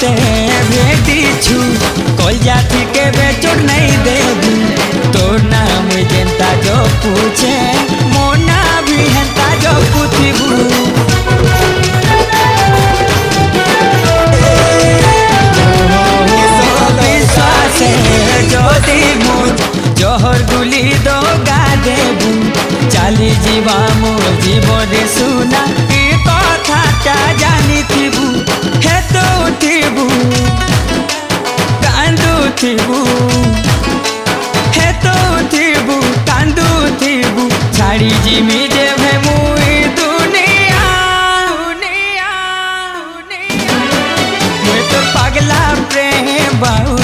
से भेटीछु कल जाति के बेचोर नहीं देबू तोर नाम जनता जो पूछे मोना भी हंता जो पूछबू विश्वास ज्योति मुझ जोहर गुली दो गा देबू चाली जीवा मोर जीवन सुना कथा जानी थिबू हे तो थिबू कांदू थिबू हे तो थिबू कांदू थिबू छाड़ी जिमी देवे मुई दुनिया दुनिया दुनिया मैं तो पगला प्रेम बाऊ